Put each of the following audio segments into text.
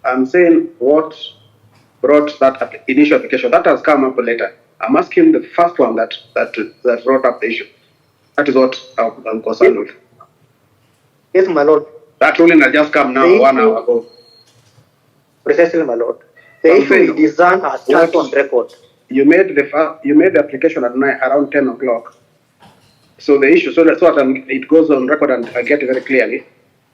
I'm saying what brought that initial application. That has come up later. I'm asking the first one that brought up the issue. That is what I'm concerned with. Yes, my lord. That ruling has just come now, 1 hour ago. Precisely, my lord. The issue is done as stands on record. You made the application at night around 10 o'clock. So the issue, so that's what it goes on record, and I get it very clearly.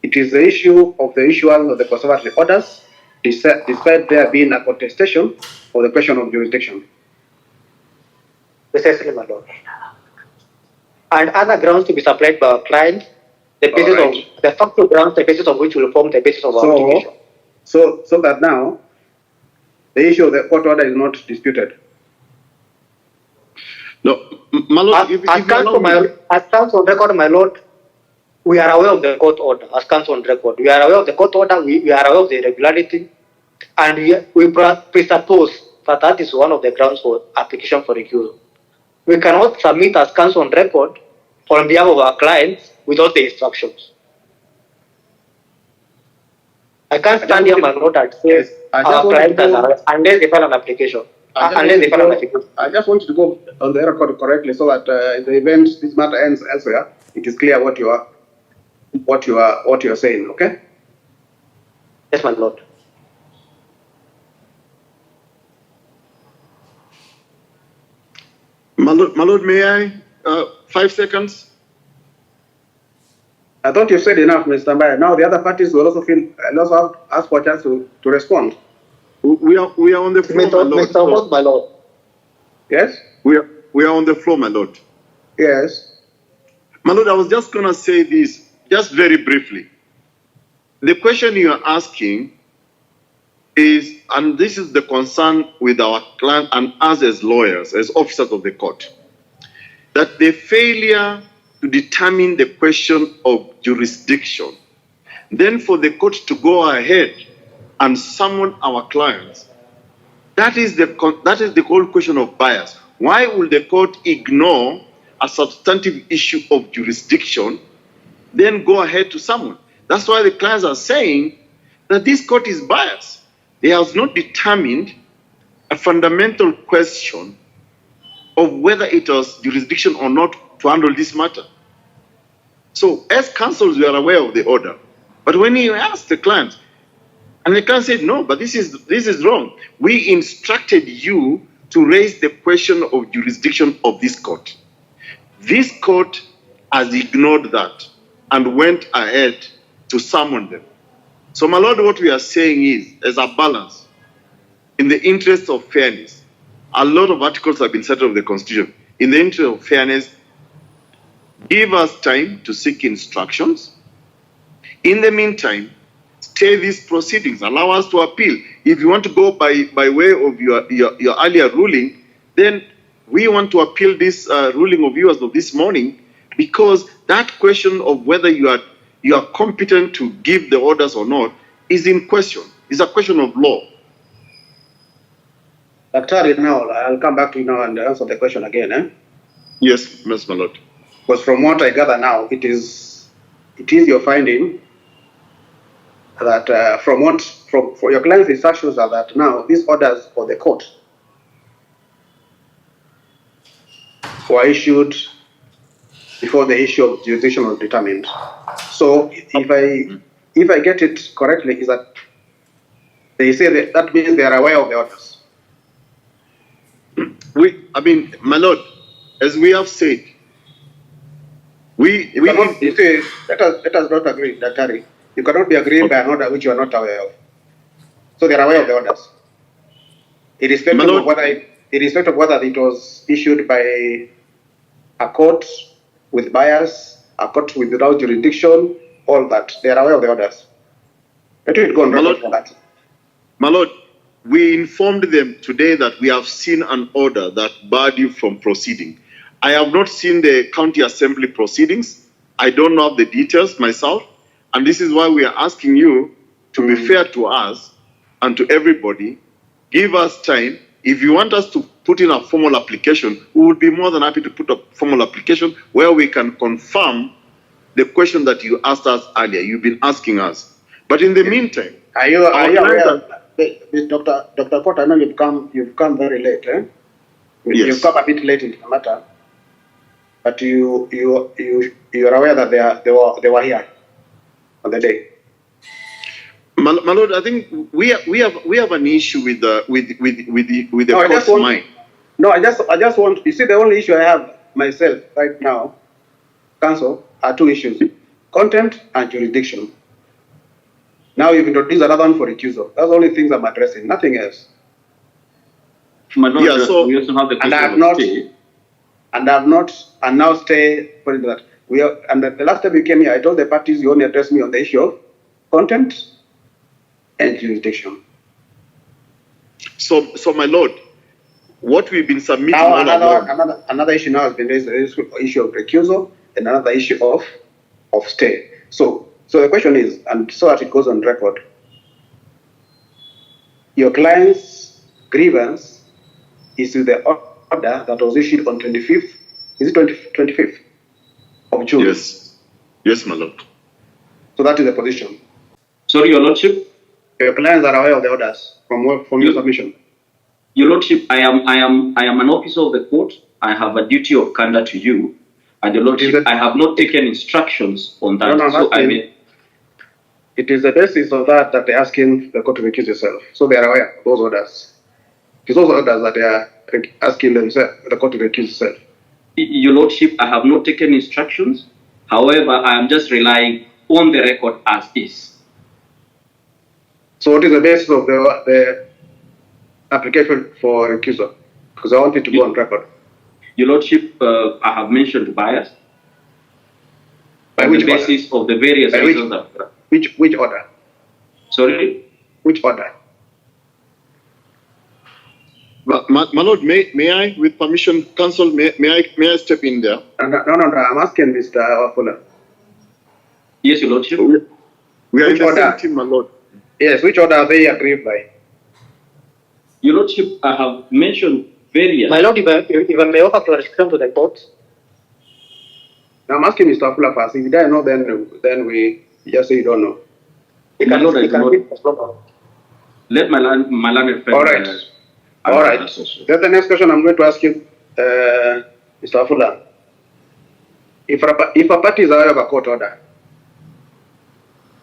It is the issue of the issuance of the conservatory orders, despite there being a contestation of the question of jurisdiction. Precisely, my lord. And other grounds to be supplied by our client, the basis of the factual grounds, the basis of which will form the basis of our application. So that now the issue of the court order is not disputed. No, my lord, as comes on record, my lord, we are aware of the court order. As comes on record, we are aware of the court order. We are aware of the irregularity, and we presuppose that is one of the grounds for application for recusal. We cannot submit as comes on record on behalf of our clients without the instructions. I can't stand here, my lord, and say our clients unless they file an application. I just want you to go on the record correctly, so that in the event this matter ends elsewhere, it is clear what you are saying. Okay? Yes, my lord. My lord, may I? 5 seconds. I thought you said enough, Mr. Mbaye. Now the other parties will also ask for a chance to respond. We are on the floor, my lord. Yes? We are on the floor, my lord. Yes. My lord, I was just going to say this, just very briefly. The question you are asking is, and this is the concern with our client and us as lawyers, as officers of the court, that the failure to determine the question of jurisdiction, then for the court to go ahead and summon our clients, that is the whole question of bias. Why will the court ignore a substantive issue of jurisdiction, then go ahead to summon? That's why the clients are saying that this court is biased. They have not determined a fundamental question of whether it was jurisdiction or not to handle this matter. So as counsels, we are aware of the order. But when you ask the client, and the client said, no, but this is wrong. We instructed you to raise the question of jurisdiction of this court. This court has ignored that and went ahead to summon them. So, my lord, what we are saying is, as a balance, in the interest of fairness, a lot of articles have been settled of the Constitution. In the interest of fairness, give us time to seek instructions. In the meantime, stay these proceedings, allow us to appeal. If you want to go by way of your earlier ruling, then we want to appeal this ruling of yours of this morning, because that question of whether you are competent to give the orders or not is in question. It's a question of law. Dr. Now, I'll come back to you now and answer the question again. Yes, my lord. Because from what I gather now, it is your finding that for your client's instructions are that now these orders for the court were issued before the issue of jurisdiction was determined. So if I get it correctly, is that they say that means they are aware of the orders. My lord, as we have said, let us not agree, Dr. You cannot be agreeing by an order which you are not aware of. So they are aware of the orders. Irrespective of whether it was issued by a court with bias, a court without jurisdiction, all that. They are aware of the orders. Let it go on record for that. My lord, we informed them today that we have seen an order that barred you from proceeding. I have not seen the county assembly proceedings. I don't know the details myself. And this is why we are asking you to be fair to us and to everybody. Give us time. If you want us to put in a formal application, we would be more than happy to put a formal application where we can confirm the question that you asked us earlier. You've been asking us. But in the meantime, Are you Our clients aware, Dr. Court, I know you've come very late, eh? Yes. You've come a bit late in the matter, but you are aware that they were here on the day. My lord, I think we have an issue with the No, court's mind. No, I just want. You see, the only issue I have myself right now, council, are two issues: content and jurisdiction. Now you've introduced another one for recusal. That's the only things I'm addressing. Nothing else. My lord, Yeah, so- we also have the And I question have of not. stay. And I have not. And now stay for that. We are. And the last time you came here, I told the parties you only addressed me on the issue of content and jurisdiction. So my lord, what we've been submitting Now all along. another issue now has been raised, the issue of recusal, and another issue of stay. So the question is, and so that it goes on record, your client's grievance is with the order that was issued on 25th. Is it 25th of June? Yes, my lord. So that is the position. Sorry, Your Lordship. Your clients are aware of the orders from your submission. Your Lordship, I am an officer of the court. I have a duty of candor to you, and Your Lordship, I have not taken instructions on that. It is the basis of that they're asking the court to recuse itself. So they are aware of those orders. It's those orders that they are asking the court to recuse itself. Your Lordship, I have not taken instructions. However, I am just relying on the record as is. So what is the basis of the application for recusal? Because I want it to go on record. Your Lordship, I have mentioned bias. By on which the basis of the various reasons. Which order? Sorry? Which order? My lord, may I, with permission, counsel, may I step in there? No. I'm asking Mr. Wafula. Yes, Your Lordship. We are Which in the order? same team, my lord. Yes, which order are they aggrieved by? Your Lordship, I have mentioned various. My lord, if I may offer clarification to the court. Now I'm asking Mr. Wafula first. If you don't know, then we just say you don't know. Let my learned friend. All right. All right. That's the next question I'm going to ask you, Mr. Wafula. If a party is aware of a court order,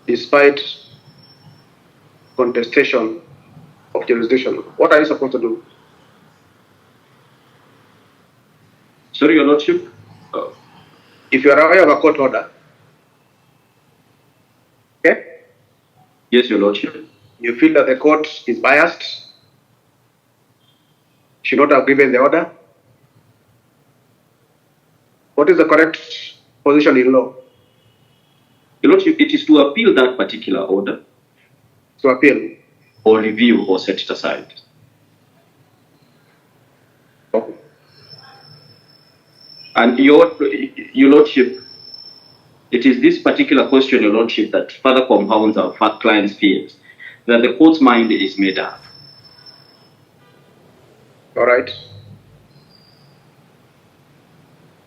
despite contestation of jurisdiction, what are you supposed to do? Sorry, Your Lordship. If you are aware of a court order, okay? Yes, Your Lordship. You feel that the court is biased, should not have given the order. What is the correct position in law? Your Lordship, it is to appeal that particular order. To appeal. Or review or set it aside. Okay. And Your Lordship, it is this particular question, Your Lordship, that further compounds our client's fears, that the court's mind is made up. All right.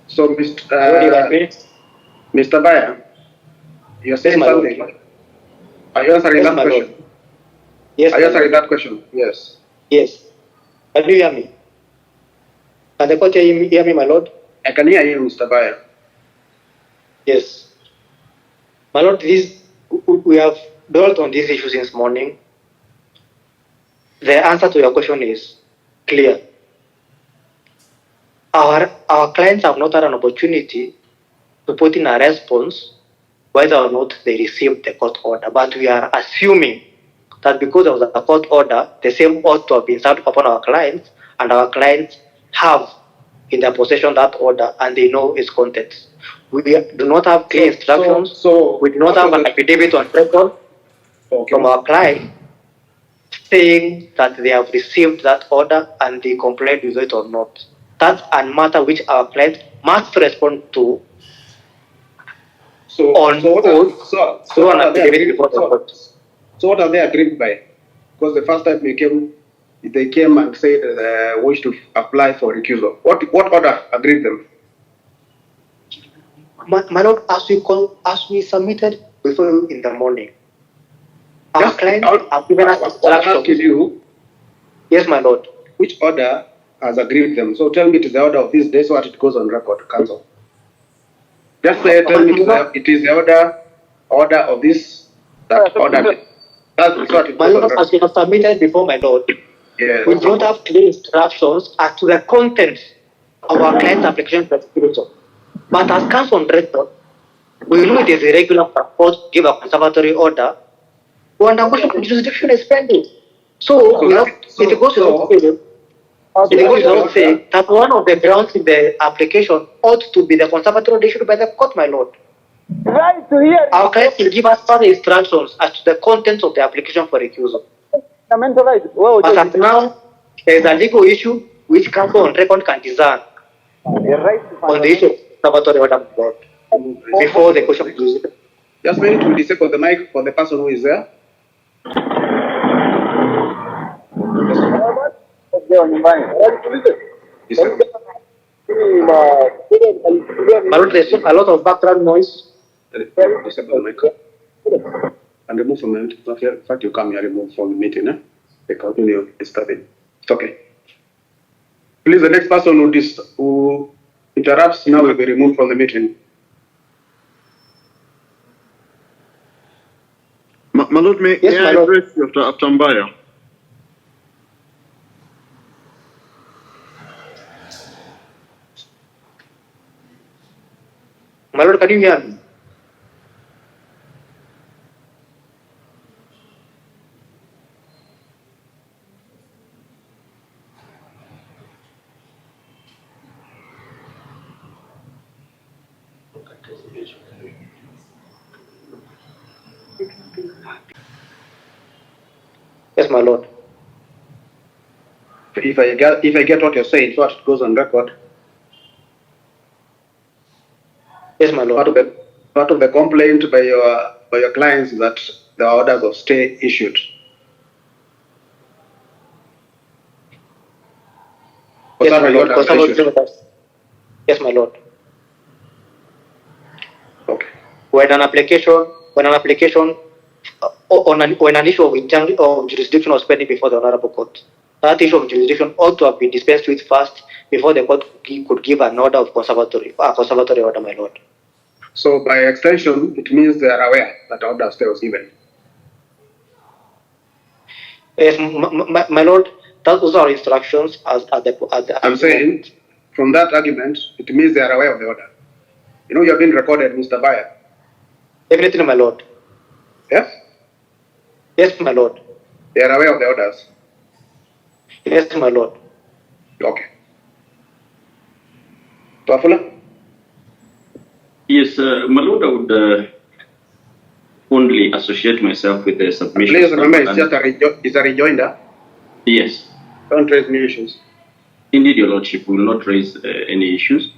So, Mr. Bayer, you're saying something. Are you answering that question? Yes. Are you answering that question? Yes. Yes. Can you hear me? Can the court hear me, my lord? I can hear you, Mr. Bayer. Yes. My lord, we have dwelt on this issue since morning. The answer to your question is clear. Our clients have not had an opportunity to put in a response whether or not they received the court order, but we are assuming that because of the court order, the same ought to have been served upon our clients, and our clients have in their possession that order and they know its contents. We do not have clear instructions, we do not have an affidavit on record from our client saying that they have received that order and they complied with it or not. That's a matter which our client must respond to. So what are they agreed by? Because the first time they came and said they wish to apply for recusal. What order agreed them? My lord, as we submitted before you in the morning, Our clients have given us what I'm asking instructions. you, Yes, my lord. which order has agreed with them? So tell me it is the order of this day so that it goes on record, council. Just say, tell me it is the order of this, that order. That's what it My goes on lord, as record. we have submitted before, my lord, Yes. we don't have clear instructions as to the contents of our client's application for execution. But as comes on record, we know it is irregular for court to give a conservatory order when the question of jurisdiction is pending. So we have, it goes without saying, it goes without saying that one of the grounds in the application ought to be the conservatory order issued by the court, my lord. Right to hear. Our client will give us further instructions as to the contents of the application for recusal. Fundamental right. Well, But as now, there is a legal issue which counsel on record can discern right on the issue of conservatory order, my lord, before the question of jurisdiction. Just maybe to disable the mic for the person who is there. Disable. My lord, there's a lot of background noise. Disable the mic. And remove from the meeting. In fact, you come here, remove from the meeting. They continue disturbing. It's okay. Please, the next person who interrupts now will be removed from the meeting. My lord, may Yes, my I lord. address you after Mbaya? My lord, can you hear me? Yes, my lord. If I get what you're saying, so it goes on record. Yes, my lord. Part of the complaint by your clients is that the orders of stay issued. Yes, my lord. Orders are issued. Yes, my lord. Okay. When an application when an issue of jurisdiction was pending before the honorable court, that issue of jurisdiction ought to have been dispensed with first before the court could give an order of conservatory order, my lord. So by extension, it means they are aware that order of stay was given. Yes, my lord, those are instructions as the I'm saying, from that argument, it means they are aware of the order. You know, you have been recorded, Mr. Bayer. Definitely, my lord. Yes? Yes, my lord. They are aware of the orders. Yes, my lord. Okay. Tuafula? Yes, my lord, I would only associate myself with the submission. Please remember, it's just a rejoinder. Yes. Don't raise new issues. Indeed, your lordship will not raise any issues.